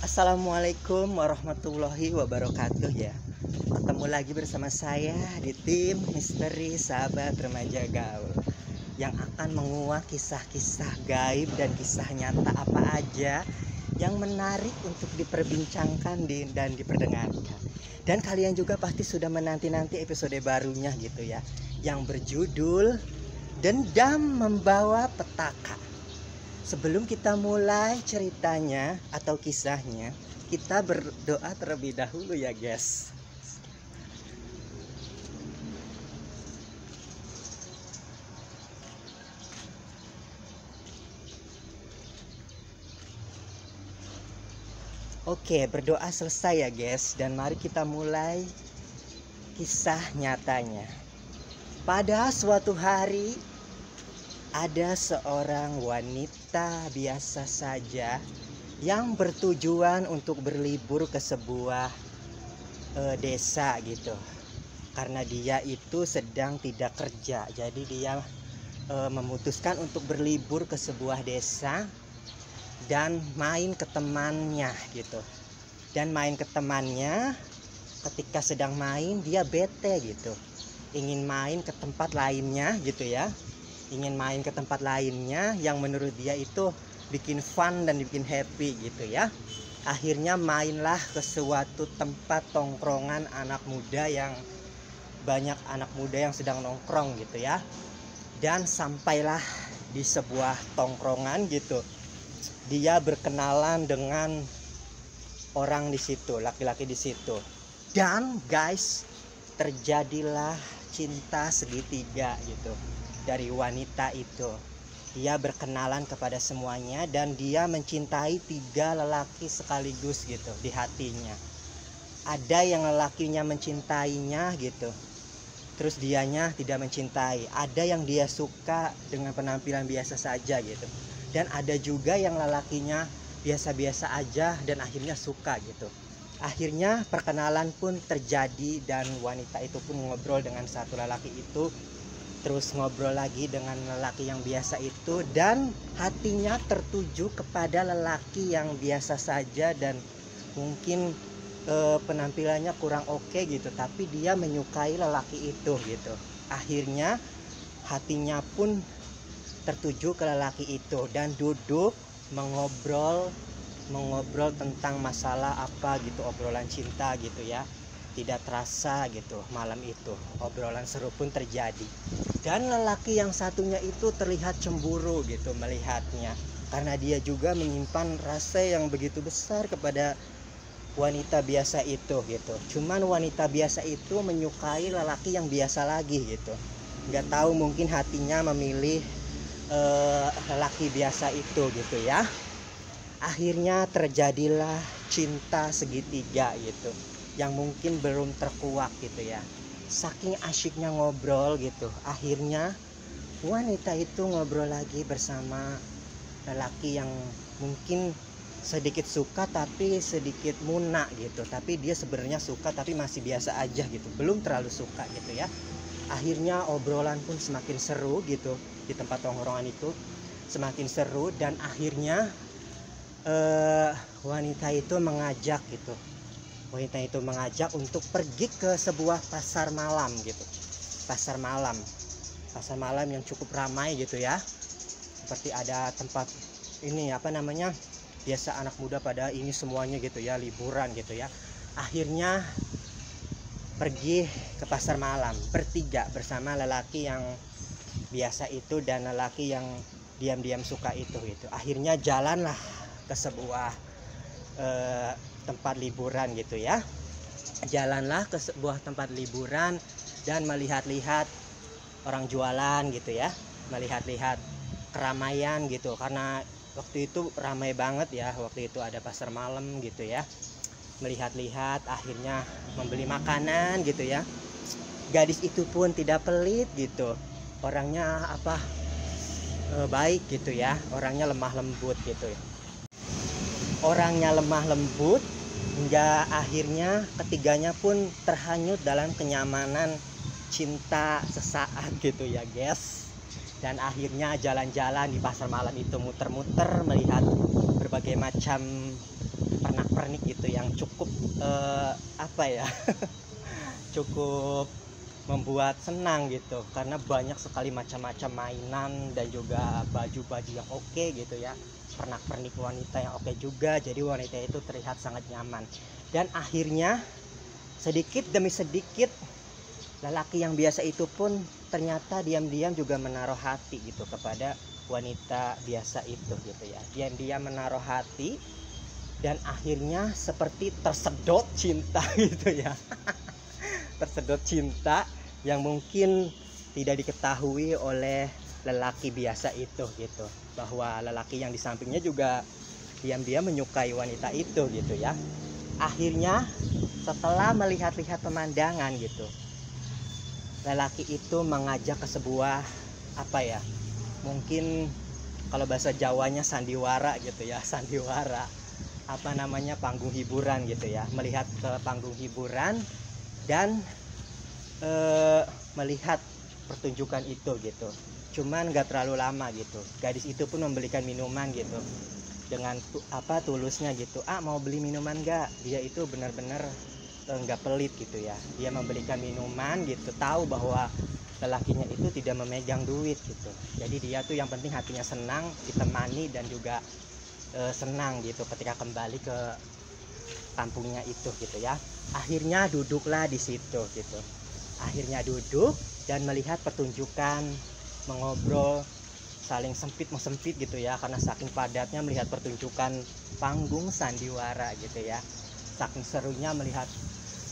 Assalamualaikum warahmatullahi wabarakatuh ya. Ketemu lagi bersama saya di tim Misteri Sahabat Remaja Gaul yang akan menguak kisah-kisah gaib dan kisah nyata apa aja yang menarik untuk diperbincangkan dan diperdengarkan. Dan kalian juga pasti sudah menanti-nanti episode barunya gitu ya, yang berjudul Dendam Membawa Petaka. Sebelum kita mulai ceritanya atau kisahnya, kita berdoa terlebih dahulu ya guys. Oke, berdoa selesai ya guys, dan mari kita mulai kisah nyatanya. Pada suatu hari, ada seorang wanita biasa saja yang bertujuan untuk berlibur ke sebuah desa gitu. Karena dia itu sedang tidak kerja, jadi dia memutuskan untuk berlibur ke sebuah desa dan main ke temannya gitu. Dan main ke temannya, ketika sedang main dia bete gitu, ingin main ke tempat lainnya gitu ya. Ingin main ke tempat lainnya yang menurut dia itu bikin fun dan bikin happy gitu ya. Akhirnya mainlah ke suatu tempat tongkrongan anak muda, yang banyak anak muda yang sedang nongkrong gitu ya. Dan sampailah di sebuah tongkrongan gitu, dia berkenalan dengan orang di situ, laki-laki di situ. Dan guys, terjadilah cinta segitiga gitu dari wanita itu. Dia berkenalan kepada semuanya dan dia mencintai 3 lelaki sekaligus gitu di hatinya. Ada yang lelakinya mencintainya gitu, terus dianya tidak mencintai. Ada yang dia suka dengan penampilan biasa saja gitu, dan ada juga yang lelakinya biasa-biasa aja dan akhirnya suka gitu. Akhirnya perkenalan pun terjadi dan wanita itu pun ngobrol dengan satu lelaki itu, terus ngobrol lagi dengan lelaki yang biasa itu, dan hatinya tertuju kepada lelaki yang biasa saja dan mungkin penampilannya kurang oke gitu, tapi dia menyukai lelaki itu gitu. Akhirnya hatinya pun tertuju ke lelaki itu dan duduk mengobrol tentang masalah apa gitu, obrolan cinta gitu ya. Tidak terasa gitu, malam itu obrolan seru pun terjadi. Dan lelaki yang satunya itu terlihat cemburu gitu melihatnya, karena dia juga menyimpan rasa yang begitu besar kepada wanita biasa itu gitu. Cuman wanita biasa itu menyukai lelaki yang biasa lagi gitu. Nggak tahu, mungkin hatinya memilih lelaki biasa itu gitu ya. Akhirnya terjadilah cinta segitiga gitu, yang mungkin belum terkuak gitu ya. Saking asyiknya ngobrol gitu, akhirnya wanita itu ngobrol lagi bersama lelaki yang mungkin sedikit suka tapi sedikit muna gitu. Tapi dia sebenarnya suka tapi masih biasa aja gitu, belum terlalu suka gitu ya. Akhirnya obrolan pun semakin seru gitu di tempat tongkrongan itu, semakin seru. Dan akhirnya wanita itu mengajak untuk pergi ke sebuah pasar malam gitu. Pasar malam yang cukup ramai gitu ya. Seperti ada tempat ini biasa anak muda pada ini semuanya gitu ya, liburan gitu ya. Akhirnya pergi ke pasar malam bertiga bersama lelaki yang biasa itu dan lelaki yang diam-diam suka itu gitu. Akhirnya jalanlah ke sebuah tempat liburan gitu ya. Jalanlah ke sebuah tempat liburan dan melihat-lihat orang jualan gitu ya, melihat-lihat keramaian gitu, karena waktu itu ramai banget ya, waktu itu ada pasar malam gitu ya. Melihat-lihat, akhirnya membeli makanan gitu ya. Gadis itu pun tidak pelit gitu, orangnya baik gitu ya, orangnya lemah lembut gitu ya. Hingga akhirnya ketiganya pun terhanyut dalam kenyamanan cinta sesaat gitu ya guys. Dan akhirnya jalan-jalan di pasar malam itu, muter-muter melihat berbagai macam pernak-pernik gitu yang cukup apa ya cukup membuat senang gitu, karena banyak sekali macam-macam mainan dan juga baju-baju yang oke gitu ya, pernak-pernik wanita yang oke juga, jadi wanita itu terlihat sangat nyaman. Dan akhirnya sedikit demi sedikit lelaki yang biasa itu pun ternyata diam-diam juga menaruh hati gitu kepada wanita biasa itu gitu ya, diam-diam menaruh hati dan akhirnya seperti tersedot cinta gitu ya. Tersedot cinta yang mungkin tidak diketahui oleh lelaki biasa itu gitu, bahwa lelaki yang di sampingnya juga diam-diam menyukai wanita itu gitu ya. Akhirnya setelah melihat-lihat pemandangan gitu, lelaki itu mengajak ke sebuah apa ya, mungkin kalau bahasa Jawanya sandiwara gitu ya, sandiwara apa namanya, panggung hiburan gitu ya, melihat ke panggung hiburan dan melihat pertunjukan itu gitu. Cuman gak terlalu lama gitu, gadis itu pun membelikan minuman gitu dengan tulusnya gitu, mau beli minuman gak. Dia itu benar-benar nggak pelit gitu ya, dia membelikan minuman gitu, tahu bahwa lelakinya itu tidak memegang duit gitu, jadi dia tuh yang penting hatinya senang ditemani dan juga senang gitu ketika kembali ke kampungnya itu gitu ya. Akhirnya duduklah di situ gitu, akhirnya duduk dan melihat pertunjukan, mengobrol, saling sempit mesempit gitu ya, karena saking padatnya melihat pertunjukan panggung sandiwara gitu ya, saking serunya melihat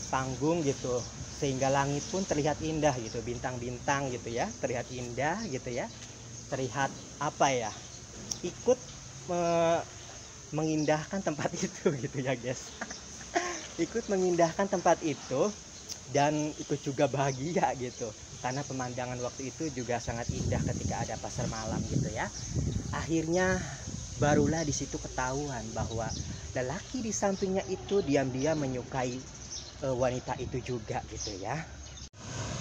panggung gitu, sehingga langit pun terlihat indah gitu, bintang-bintang gitu ya terlihat indah gitu ya, terlihat apa ya, ikut mengindahkan tempat itu gitu ya guys. Ikut mengindahkan tempat itu dan ikut juga bahagia gitu, karena pemandangan waktu itu juga sangat indah ketika ada pasar malam gitu ya. Akhirnya barulah di situ ketahuan bahwa lelaki di sampingnya itu diam-diam menyukai wanita itu juga gitu ya.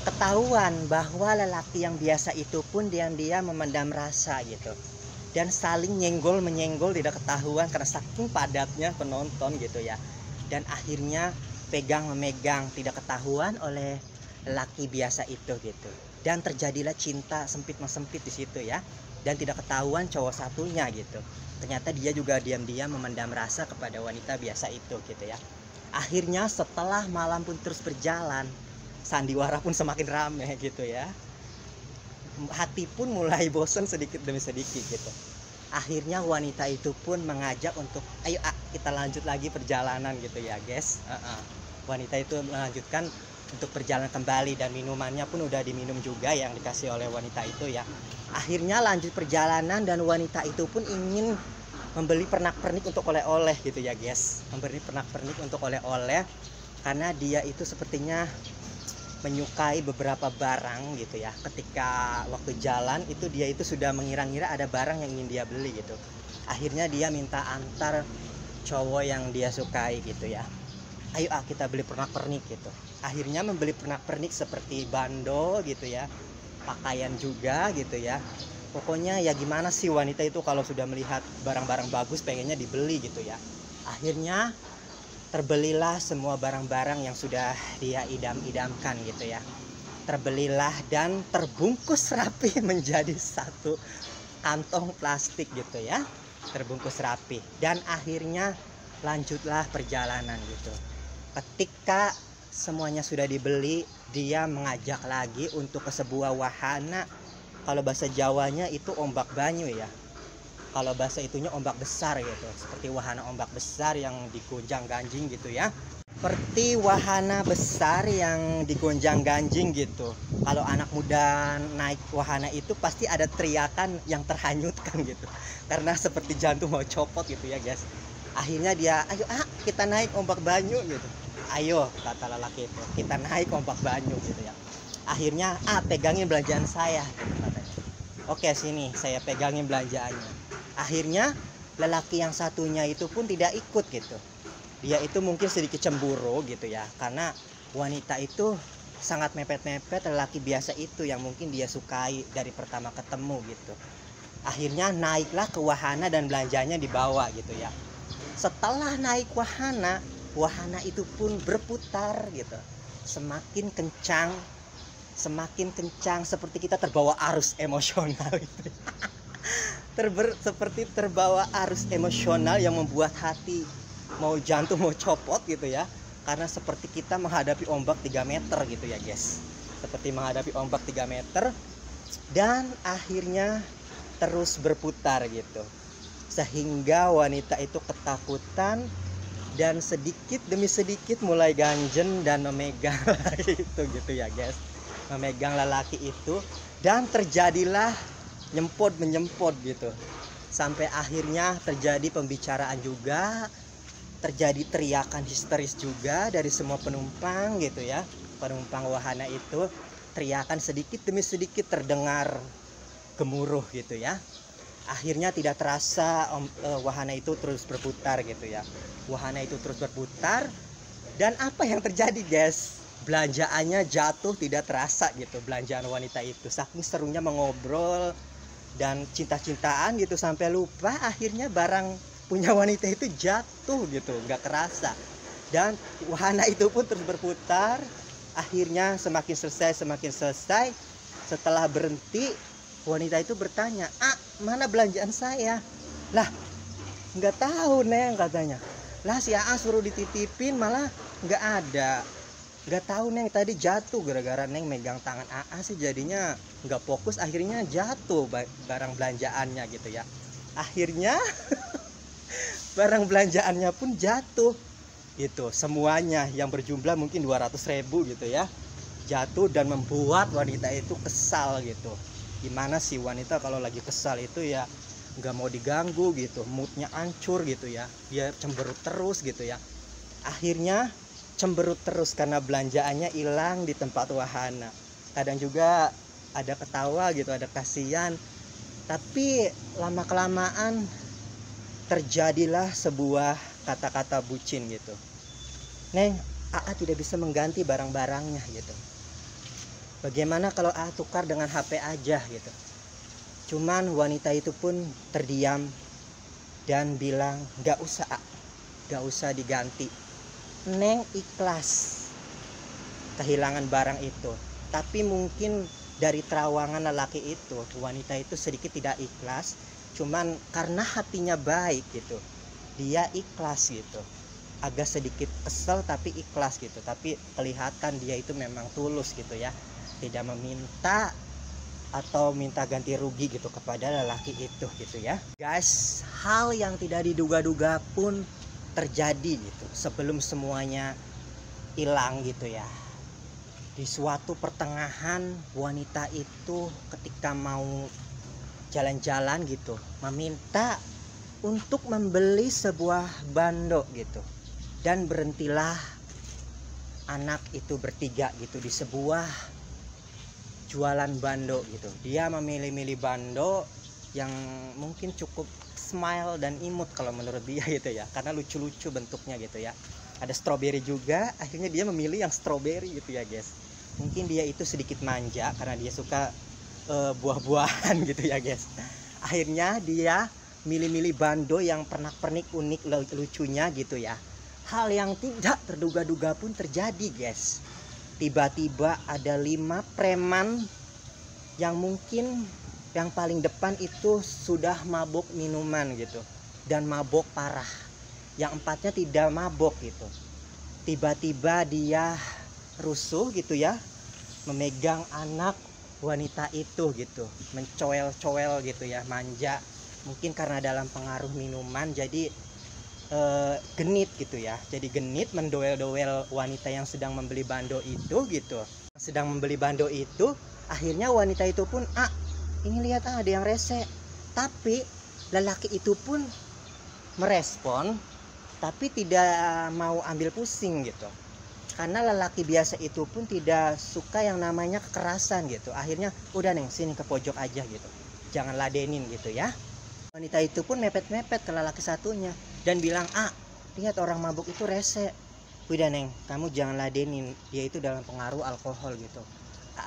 Ketahuan bahwa lelaki yang biasa itu pun diam-diam memendam rasa gitu, dan saling nyenggol menyenggol tidak ketahuan karena saking padatnya penonton gitu ya. Dan akhirnya pegang memegang tidak ketahuan oleh lelaki biasa itu gitu, dan terjadilah cinta sempit mesempit di situ ya, dan tidak ketahuan cowok satunya gitu, ternyata dia juga diam-diam memendam rasa kepada wanita biasa itu gitu ya. Akhirnya setelah malam pun terus berjalan, sandiwara pun semakin ramai gitu ya, hati pun mulai bosan sedikit demi sedikit gitu. Akhirnya wanita itu pun mengajak untuk ayo kita lanjut lagi perjalanan gitu ya guys. Wanita itu melanjutkan untuk perjalanan kembali, dan minumannya pun udah diminum juga yang dikasih oleh wanita itu ya. Akhirnya lanjut perjalanan dan wanita itu pun ingin membeli pernak-pernik untuk oleh-oleh gitu ya guys, membeli pernak-pernik untuk oleh-oleh, karena dia itu sepertinya menyukai beberapa barang gitu ya. Ketika waktu jalan itu dia itu sudah mengira-ngira ada barang yang ingin dia beli gitu. Akhirnya dia minta antar cowok yang dia sukai gitu ya, ayo kita beli pernak-pernik gitu. Akhirnya membeli pernak-pernik seperti bando gitu ya, pakaian juga gitu ya. Pokoknya ya gimana sih wanita itu kalau sudah melihat barang-barang bagus pengennya dibeli gitu ya. Akhirnya terbelilah semua barang-barang yang sudah dia idam-idamkan gitu ya. Terbelilah dan terbungkus rapi menjadi satu kantong plastik gitu ya, terbungkus rapi. Dan akhirnya lanjutlah perjalanan gitu. Ketika semuanya sudah dibeli, dia mengajak lagi untuk ke sebuah wahana. Kalau bahasa Jawanya itu ombak banyu ya, kalau bahasa itunya ombak besar gitu, seperti wahana ombak besar yang digonjang ganjing gitu ya, seperti wahana besar yang digonjang ganjing gitu. Kalau anak muda naik wahana itu pasti ada teriakan yang terhanyutkan gitu, karena seperti jantung mau copot gitu ya guys. Akhirnya dia ayo kita naik ombak banyu gitu. Ayo kata lelaki itu, kita naik ombak banyu gitu ya. Akhirnya pegangin belanjaan saya gitu katanya. Oke sini saya pegangin belanjaannya. Akhirnya lelaki yang satunya itu pun tidak ikut gitu. Dia itu mungkin sedikit cemburu gitu ya, karena wanita itu sangat mepet-mepet lelaki biasa itu yang mungkin dia sukai dari pertama ketemu gitu. Akhirnya naiklah ke wahana dan belanjanya dibawa gitu ya. Setelah naik wahana, wahana itu pun berputar gitu, semakin kencang, semakin kencang, seperti kita terbawa arus emosional itu. Seperti terbawa arus emosional yang membuat hati mau jantung mau copot gitu ya, karena seperti kita menghadapi ombak 3 meter gitu ya guys, seperti menghadapi ombak 3 meter, dan akhirnya terus berputar gitu, sehingga wanita itu ketakutan dan sedikit demi sedikit mulai ganjen dan memegang itu gitu ya guys, memegang lelaki itu, dan terjadilah nyempot menyempot gitu, sampai akhirnya terjadi pembicaraan juga, terjadi teriakan histeris juga dari semua penumpang gitu ya. Penumpang wahana itu teriakan sedikit demi sedikit terdengar gemuruh gitu ya. Akhirnya tidak terasa wahana itu terus berputar gitu ya. Wahana itu terus berputar, dan apa yang terjadi guys? Belanjaannya jatuh tidak terasa gitu, belanjaan wanita itu. Saking serunya mengobrol dan cinta-cintaan gitu, sampai lupa akhirnya barang punya wanita itu jatuh gitu, nggak kerasa. Dan wahana itu pun terus berputar, akhirnya semakin selesai. Setelah berhenti, wanita itu bertanya, mana belanjaan saya? Lah, nggak tahu Neng, katanya. Lah si AA suruh dititipin malah nggak ada. Nggak tahu Neng, tadi jatuh gara-gara Neng megang tangan AA sih, jadinya nggak fokus, akhirnya jatuh barang belanjaannya gitu ya. Akhirnya barang belanjaannya pun jatuh gitu, semuanya yang berjumlah mungkin 200.000 gitu ya, jatuh dan membuat wanita itu kesal gitu. Gimana sih wanita kalau lagi kesal itu ya nggak mau diganggu gitu, moodnya hancur gitu ya, dia cemberut terus gitu ya. Akhirnya cemberut terus karena belanjaannya hilang di tempat wahana. Kadang juga ada ketawa gitu, ada kasihan, tapi lama kelamaan terjadilah sebuah kata-kata bucin gitu. Neng, AA tidak bisa mengganti barang-barangnya gitu. Bagaimana kalau AA tukar dengan HP aja gitu. Cuman wanita itu pun terdiam dan bilang, gak usah A, gak usah diganti. Neng ikhlas kehilangan barang itu, tapi mungkin dari terawangan lelaki itu, wanita itu sedikit tidak ikhlas, cuman karena hatinya baik gitu, dia ikhlas gitu, agak sedikit kesel tapi ikhlas gitu, tapi kelihatan dia itu memang tulus gitu ya, tidak meminta atau minta ganti rugi gitu kepada lelaki itu gitu ya guys. Hal yang tidak diduga-duga pun terjadi gitu sebelum semuanya hilang gitu ya. Di suatu pertengahan, wanita itu ketika mau jalan-jalan gitu meminta untuk membeli sebuah bando gitu, dan berhentilah anak itu bertiga gitu di sebuah jualan bando gitu. Dia memilih-milih bando yang mungkin cukup smile dan imut kalau menurut dia gitu ya, karena lucu-lucu bentuknya gitu ya. Ada stroberi juga, akhirnya dia memilih yang stroberi gitu ya guys. Mungkin dia itu sedikit manja karena dia suka buah-buahan gitu ya guys. Akhirnya dia milih-milih bando yang pernak-pernik unik lucunya gitu ya. Hal yang tidak terduga-duga pun terjadi guys. Tiba-tiba ada 5 preman yang mungkin yang paling depan itu sudah mabuk minuman gitu, dan mabuk parah. Yang 4-nya tidak mabuk gitu. Tiba-tiba dia rusuh gitu ya, memegang anak wanita itu gitu, mencoel-coel gitu ya, manja. Mungkin karena dalam pengaruh minuman jadi genit gitu ya, jadi genit mendoel-doel wanita yang sedang membeli bando itu gitu, sedang membeli bando itu. Akhirnya wanita itu pun ini lihat ada yang rese, tapi lelaki itu pun merespon tapi tidak mau ambil pusing gitu, karena lelaki biasa itu pun tidak suka yang namanya kekerasan gitu. Akhirnya udah Neng, sini ke pojok aja gitu, jangan ladenin gitu ya. Wanita itu pun mepet-mepet ke lelaki satunya dan bilang, lihat orang mabuk itu rese, udah Neng, kamu jangan ladenin, dia itu dalam pengaruh alkohol gitu.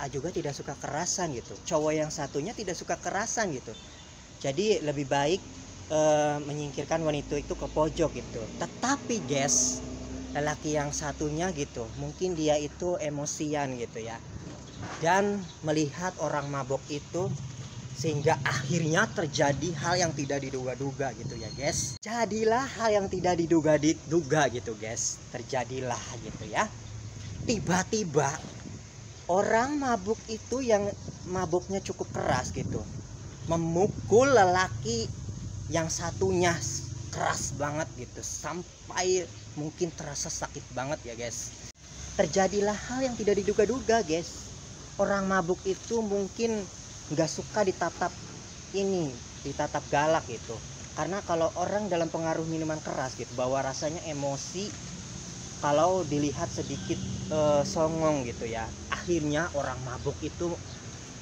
juga tidak suka kerasan gitu, cowok yang satunya tidak suka kerasan gitu. Jadi lebih baik menyingkirkan wanita itu ke pojok gitu. Tetapi guys, lelaki yang satunya gitu, mungkin dia itu emosian gitu ya, dan melihat orang mabok itu, sehingga akhirnya terjadi hal yang tidak diduga-duga gitu ya guys. Jadilah hal yang tidak diduga-duga gitu guys, terjadilah gitu ya. Tiba-tiba orang mabuk itu yang mabuknya cukup keras gitu, memukul lelaki yang satunya keras banget gitu, sampai mungkin terasa sakit banget ya guys. Terjadilah hal yang tidak diduga-duga guys. Orang mabuk itu mungkin nggak suka ditatap galak gitu, karena kalau orang dalam pengaruh minuman keras gitu, bawa rasanya emosi, kalau dilihat sedikit songong gitu ya, akhirnya orang mabuk itu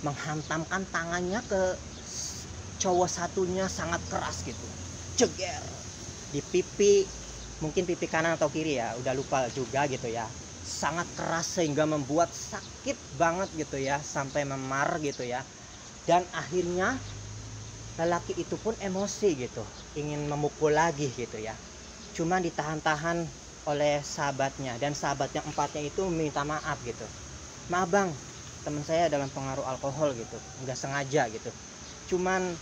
menghantamkan tangannya ke cowok satunya sangat keras gitu, ceger di pipi, mungkin pipi kanan atau kiri ya, udah lupa juga gitu ya, sangat keras sehingga membuat sakit banget gitu ya, sampai memar gitu ya. Dan akhirnya lelaki itu pun emosi gitu, ingin memukul lagi gitu ya, cuma ditahan-tahan oleh sahabatnya, dan sahabat yang empatnya itu minta maaf gitu. Maaf bang, teman saya dalam pengaruh alkohol gitu, nggak sengaja gitu, cuman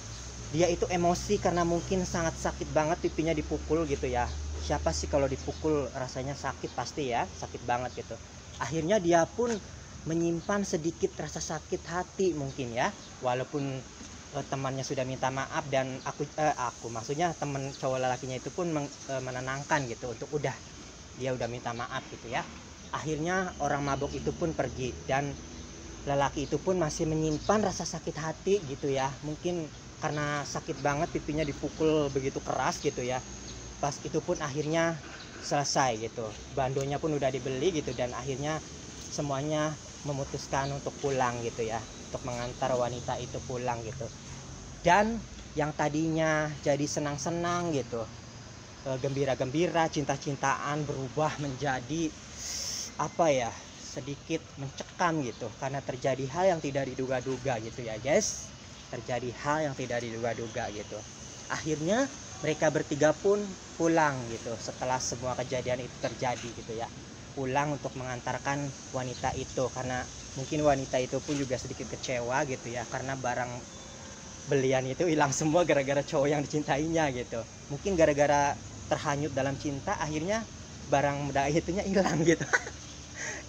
dia itu emosi karena mungkin sangat sakit banget pipinya dipukul gitu ya. Siapa sih kalau dipukul rasanya sakit, pasti ya sakit banget gitu. Akhirnya dia pun menyimpan sedikit rasa sakit hati mungkin ya, walaupun temannya sudah minta maaf, dan aku maksudnya teman cowok lelakinya itu pun menenangkan gitu, untuk dia udah minta maaf gitu ya. Akhirnya orang mabuk itu pun pergi, dan lelaki itu pun masih menyimpan rasa sakit hati gitu ya, mungkin karena sakit banget pipinya dipukul begitu keras gitu ya. Pas itu pun akhirnya selesai gitu, bandonya pun udah dibeli gitu, dan akhirnya semuanya memutuskan untuk pulang gitu ya, untuk mengantar wanita itu pulang gitu. Dan yang tadinya jadi senang-senang gitu, gembira-gembira, cinta-cintaan, berubah menjadi apa ya, sedikit mencekam gitu, karena terjadi hal yang tidak diduga-duga gitu ya guys. Terjadi hal yang tidak diduga-duga gitu. Akhirnya mereka bertiga pun pulang gitu setelah semua kejadian itu terjadi gitu ya, pulang untuk mengantarkan wanita itu, karena mungkin wanita itu pun juga sedikit kecewa gitu ya, karena barang belian itu hilang semua gara-gara cowok yang dicintainya gitu. Mungkin gara-gara terhanyut dalam cinta, akhirnya barang muda itunya hilang gitu.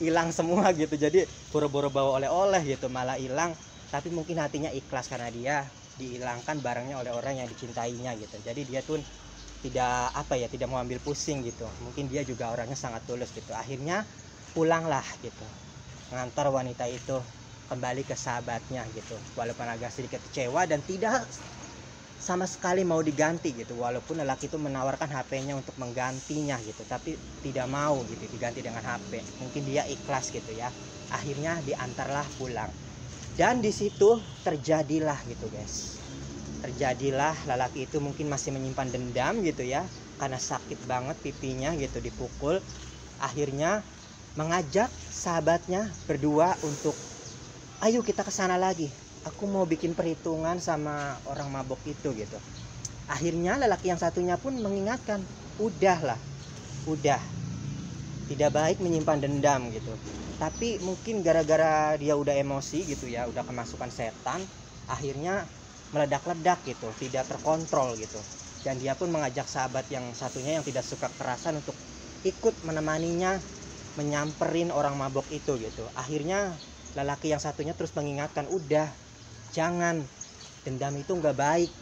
Hilang semua gitu, jadi boro-boro bawa oleh-oleh gitu malah hilang, tapi mungkin hatinya ikhlas karena dia dihilangkan barangnya oleh orang yang dicintainya gitu. Jadi dia pun tidak mau ambil pusing gitu, mungkin dia juga orangnya sangat tulus gitu. Akhirnya pulanglah gitu, mengantar wanita itu kembali ke sahabatnya gitu, walaupun agak sedikit kecewa dan tidak sama sekali mau diganti gitu, walaupun lelaki itu menawarkan HP-nya untuk menggantinya gitu, tapi tidak mau gitu diganti dengan HP. Mungkin dia ikhlas gitu ya. Akhirnya diantarlah pulang, dan di situ terjadilah gitu guys, terjadilah lelaki itu mungkin masih menyimpan dendam gitu ya, karena sakit banget pipinya gitu dipukul. Akhirnya mengajak sahabatnya berdua untuk, ayo kita ke sana lagi, aku mau bikin perhitungan sama orang mabok itu gitu. Akhirnya lelaki yang satunya pun mengingatkan, udah tidak baik menyimpan dendam gitu. Tapi mungkin gara-gara dia udah emosi gitu ya, udah kemasukan setan, akhirnya meledak-ledak gitu, tidak terkontrol gitu. Dan dia pun mengajak sahabat yang satunya yang tidak suka kekerasan untuk ikut menemaninya menyamperin orang mabok itu gitu. Akhirnya lelaki yang satunya terus mengingatkan, udah jangan, dendam itu nggak baik,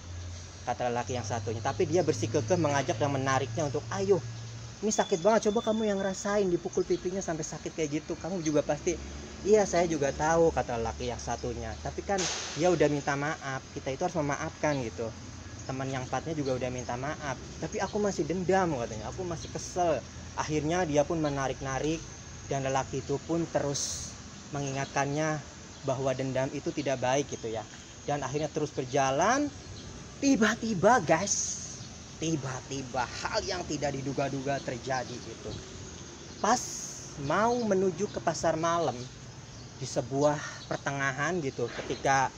kata lelaki yang satunya. Tapi dia bersikukuh mengajak dan menariknya untuk, ayo, ini sakit banget, coba kamu yang ngerasain dipukul pipinya sampai sakit kayak gitu, kamu juga pasti. Iya saya juga tahu, kata lelaki yang satunya, tapi kan dia udah minta maaf, kita itu harus memaafkan gitu. Teman yang empatnya juga udah minta maaf, tapi aku masih dendam katanya, aku masih kesel. Akhirnya dia pun menarik-narik, dan lelaki itu pun terus mengingatkannya bahwa dendam itu tidak baik gitu ya. Dan akhirnya terus berjalan. Tiba-tiba guys, tiba-tiba hal yang tidak diduga-duga terjadi gitu. Pas mau menuju ke pasar malam, di sebuah pertengahan gitu, ketika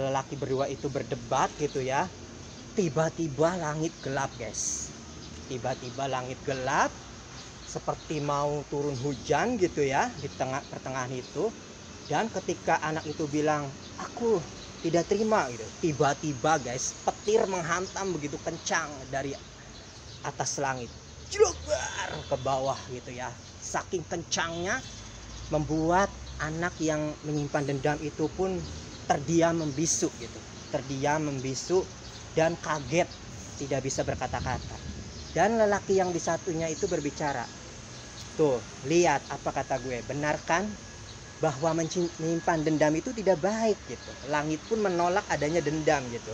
lelaki berdua itu berdebat gitu ya, tiba-tiba langit gelap guys. Tiba-tiba langit gelap seperti mau turun hujan gitu ya di tengah pertengahan itu. Dan ketika anak itu bilang aku tidak terima gitu, tiba-tiba guys petir menghantam begitu kencang dari atas langit, jebar ke bawah gitu ya. Saking kencangnya membuat anak yang menyimpan dendam itu pun terdiam membisu gitu, terdiam membisu dan kaget, tidak bisa berkata-kata. Dan lelaki yang di satunya itu berbicara, tuh lihat apa kata gue, benar kan bahwa menyimpan dendam itu tidak baik gitu. Langit pun menolak adanya dendam gitu.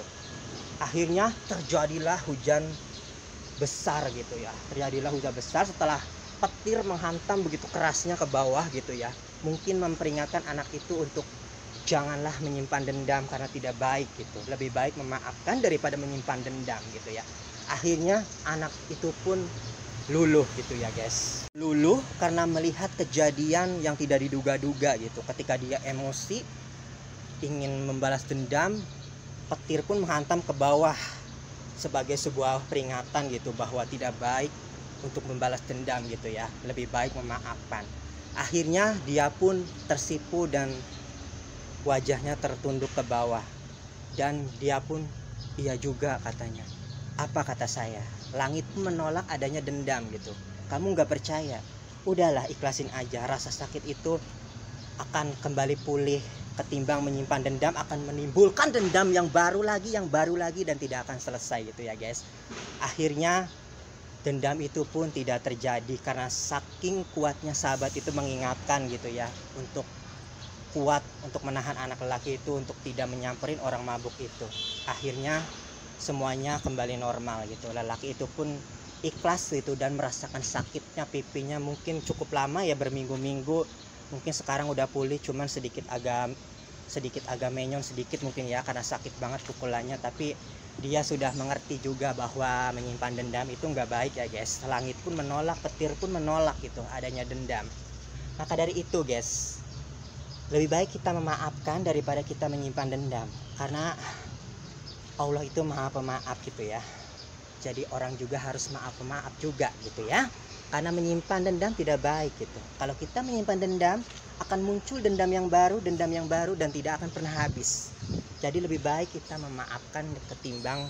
Akhirnya terjadilah hujan besar gitu ya, terjadilah hujan besar setelah petir menghantam begitu kerasnya ke bawah gitu ya. Mungkin memperingatkan anak itu untuk janganlah menyimpan dendam karena tidak baik gitu. Lebih baik memaafkan daripada menyimpan dendam gitu ya. Akhirnya anak itu pun luluh gitu ya guys. Luluh karena melihat kejadian yang tidak diduga-duga gitu. Ketika dia emosi ingin membalas dendam, petir pun menghantam ke bawah sebagai sebuah peringatan gitu bahwa tidak baik untuk membalas dendam gitu ya. Lebih baik memaafkan. Akhirnya dia pun tersipu dan wajahnya tertunduk ke bawah. Dan dia pun iya juga katanya. Apa kata saya? Langit pun menolak adanya dendam gitu. Kamu nggak percaya? Udahlah, ikhlasin aja. Rasa sakit itu akan kembali pulih. Ketimbang menyimpan dendam akan menimbulkan dendam yang baru lagi dan tidak akan selesai gitu ya guys. Akhirnya dendam itu pun tidak terjadi karena saking kuatnya sahabat itu mengingatkan gitu ya, untuk kuat untuk menahan anak lelaki itu untuk tidak menyamperin orang mabuk itu. Akhirnya semuanya kembali normal gitu. Lelaki itu pun ikhlas gitu dan merasakan sakitnya pipinya mungkin cukup lama ya, berminggu-minggu. Mungkin sekarang udah pulih, cuman sedikit agak menyon sedikit mungkin ya karena sakit banget pukulannya. Tapi dia sudah mengerti juga bahwa menyimpan dendam itu nggak baik ya guys. Langit pun menolak, petir pun menolak gitu adanya dendam. Maka dari itu guys, lebih baik kita memaafkan daripada kita menyimpan dendam. Karena Allah itu maha pemaaf gitu ya. Jadi orang juga harus maaf juga gitu ya. Karena menyimpan dendam tidak baik gitu. Kalau kita menyimpan dendam, akan muncul dendam yang baru dan tidak akan pernah habis. Jadi lebih baik kita memaafkan ketimbang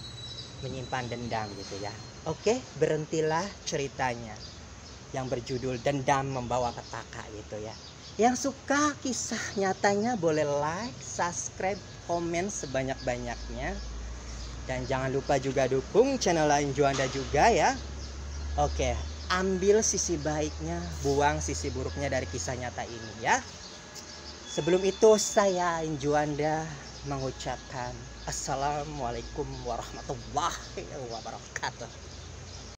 menyimpan dendam gitu ya. Oke, berhentilah ceritanya yang berjudul Dendam Membawa Petaka gitu ya. Yang suka kisah nyatanya boleh like, subscribe, komen sebanyak-banyaknya. Dan jangan lupa juga dukung channel lain Juanda juga ya. Oke, ambil sisi baiknya, buang sisi buruknya dari kisah nyata ini ya. Sebelum itu saya Juanda mengucapkan Assalamualaikum warahmatullahi wabarakatuh.